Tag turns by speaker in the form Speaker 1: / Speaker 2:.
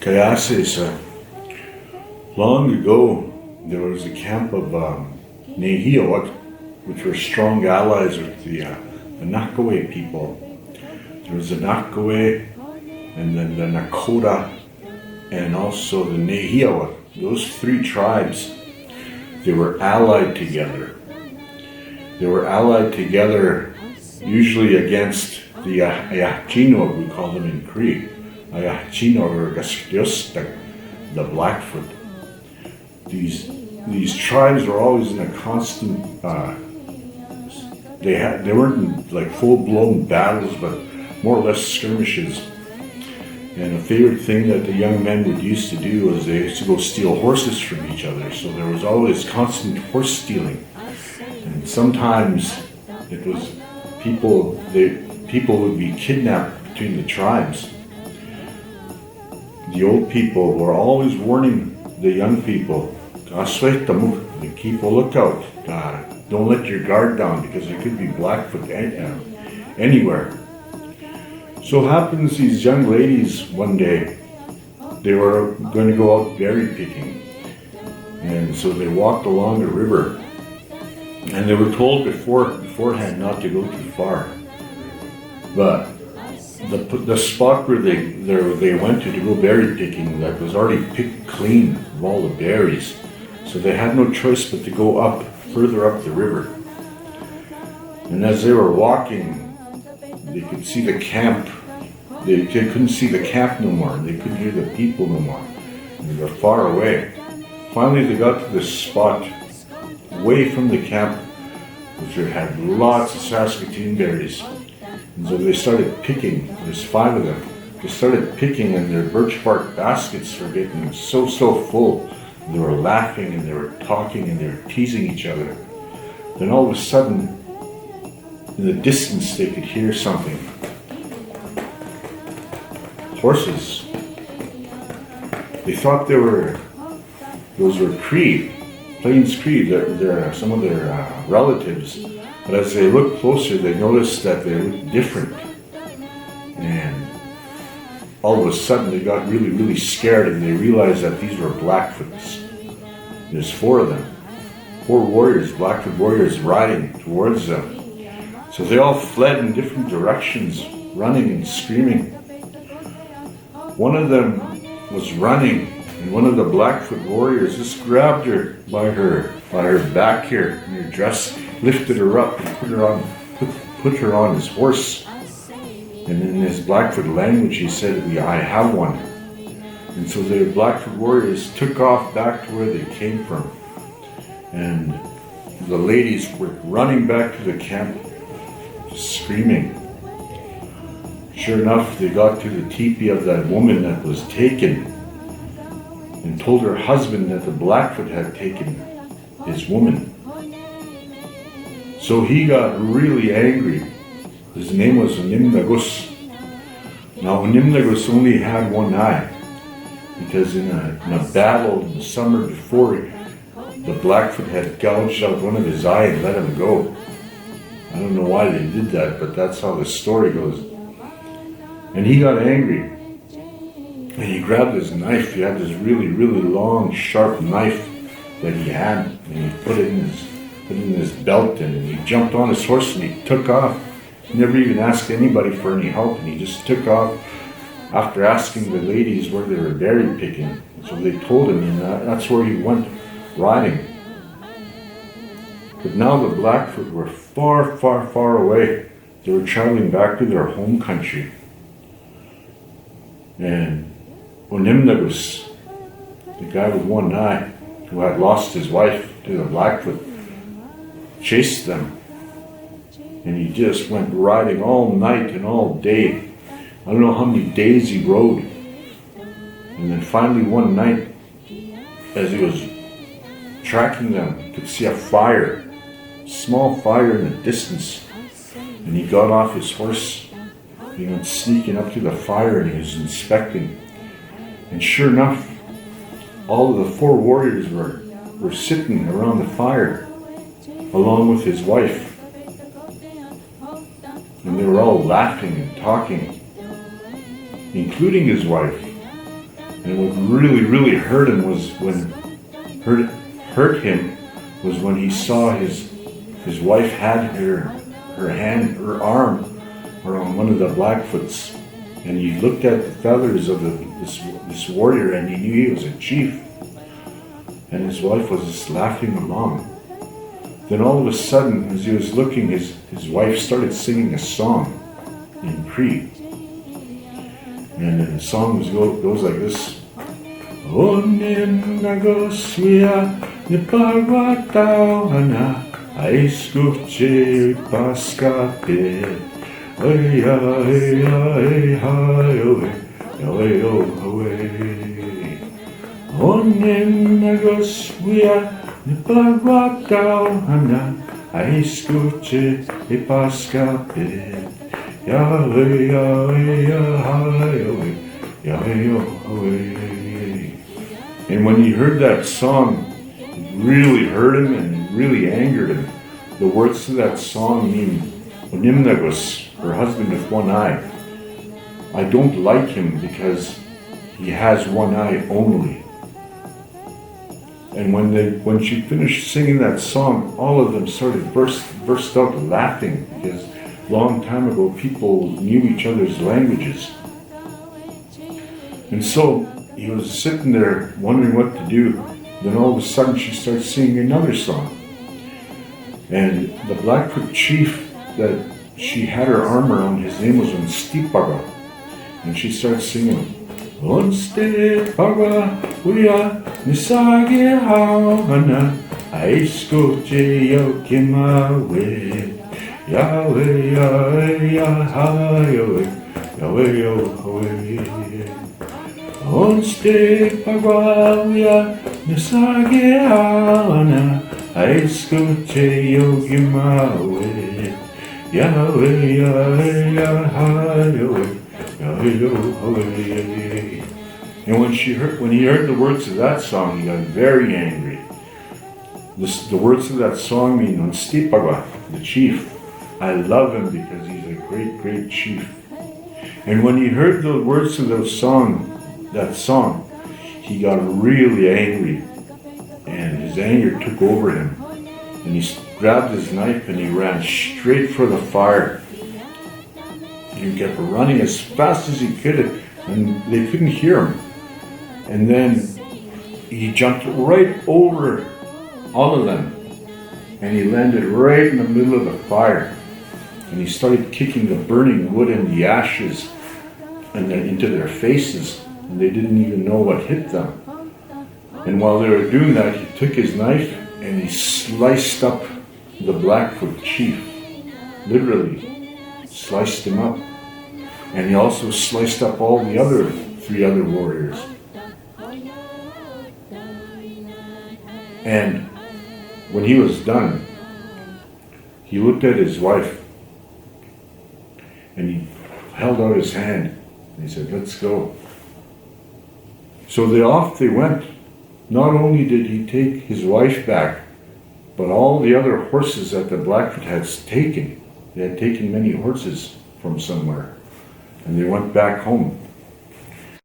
Speaker 1: Kaya says, long ago there was a camp of Nehiawat, which were strong allies with the Nakaway people. There was the Nakaway, and then the Nakota, and also the Nehiawat. Those three tribes, they were allied together. They were allied together usually against the Ayahchino, we call them in Cree. Ayahchino or Gaskdiostak, the Blackfoot. These tribes were always in a constant, they weren't in like full-blown battles, but more or less skirmishes. And a favorite thing that the young men would used to do was they used to go steal horses from each other. So there was always constant horse stealing. And sometimes it was people would be kidnapped between the tribes. The old people were always warning the young people, keep a lookout. Don't let your guard down because there could be Blackfoot anywhere. So happens these young ladies one day, they were going to go out berry picking. And so they walked along the river. And they were told beforehand not to go too far. But the spot where they went to go berry picking, that was already picked clean of all the berries. So they had no choice but to go further up the river. And as they were walking, they could see the camp. They couldn't see the camp no more. They couldn't hear the people no more. And they were far away. Finally, they got to this spot away from the camp, which had lots of Saskatoon berries. And so they started picking. There's 5 of them. They started picking, and their birch bark baskets were getting so full. They were laughing, and they were talking, and they were teasing each other. Then all of a sudden, in the distance, they could hear something. Horses. They thought those were Cree, Plains Cree. They're some of their relatives. But as they looked closer, they noticed that they looked different. And all of a sudden, they got really scared, and they realized that these were Blackfoots. There's 4 of them. 4 warriors, Blackfoot Warriors, riding towards them. So they all fled in different directions, running and screaming. One of them was running, and one of the Blackfoot Warriors just grabbed her by her back here in her dress, lifted her up and put her on his horse. And in his Blackfoot language, he said, "I have one." And so the Blackfoot Warriors took off back to where they came from. And the ladies were running back to the camp, screaming. Sure enough, they got to the teepee of that woman that was taken and told her husband that the Blackfoot had taken his woman. So he got really angry. His name was Nimnagus. Now Nimnagus only had one eye because in a battle in the summer before, the Blackfoot had gouged out one of his eyes and let him go. I don't know why they did that, but that's how the story goes. And he got angry. And he grabbed his knife. He had this really long, sharp knife that he had, and he put it in his belt, and he jumped on his horse and he took off. He never even asked anybody for any help, and he just took off after asking the ladies where they were berry picking. So they told him, and that's where he went riding. But now the Blackfoot were far away. They were traveling back to their home country. And Onimnagus, the guy with one eye, who had lost his wife to the Blackfoot, chased them. And he just went riding all night and all day. I don't know how many days he rode. And then finally one night, as he was tracking them, he could see a fire, small fire in the distance. And he got off his horse. He went sneaking up to the fire and he was inspecting. And sure enough, all of the 4 warriors were sitting around the fire, along with his wife. And they were all laughing and talking, including his wife. And what really hurt him was when he saw his wife had her arm around one of the Blackfoots, and he looked at the feathers of this warrior, and he knew he was a chief, and his wife was just laughing along. Then all of a sudden, as he was looking, his wife started singing a song in Cree. And the song goes like this. Onen nagoswia nipagwatauhana aiskuche paskape oya Onen nagoswia nipagwatauhana aiskuche paskape And when he heard that song, it really hurt him and it really angered him. The words to that song mean, Onimnagos, her husband with one eye. I don't like him because he has one eye only. And when she finished singing that song, all of them started burst out laughing, because a long time ago people knew each other's languages. And so he was sitting there wondering what to do. Then all of a sudden she starts singing another song. And the Blackfoot chief that she had her arm around, his name was Onstipaga. And she starts singing, Onstipaga, uya nisage hawana, aiskoche yokimawe, Yahweh, Yahweh, Yahweh, Yahweh, Yahweh. Onstipaga, nisage hawana, aiskoche yokimawe, Yahweh, Yahweh, Yahweh, Yahweh. And when he heard the words of that song, he got very angry. The words of that song mean Onstipaga, the chief. I love him because he's a great chief. And when he heard the words of that song, he got really angry. And his anger took over him. And he grabbed his knife and he ran straight for the fire. He kept running as fast as he could, and they couldn't hear him. And then he jumped right over all of them, and he landed right in the middle of the fire. And he started kicking the burning wood and the ashes and then into their faces, and they didn't even know what hit them. And while they were doing that, he took his knife and he sliced up the Blackfoot chief, literally sliced him up. And he also sliced up all the three other warriors. And when he was done, he looked at his wife and he held out his hand and he said, "Let's go." So off they went. Not only did he take his wife back, but all the other horses that the Blackfoot had taken. They had taken many horses from somewhere, and they went back home.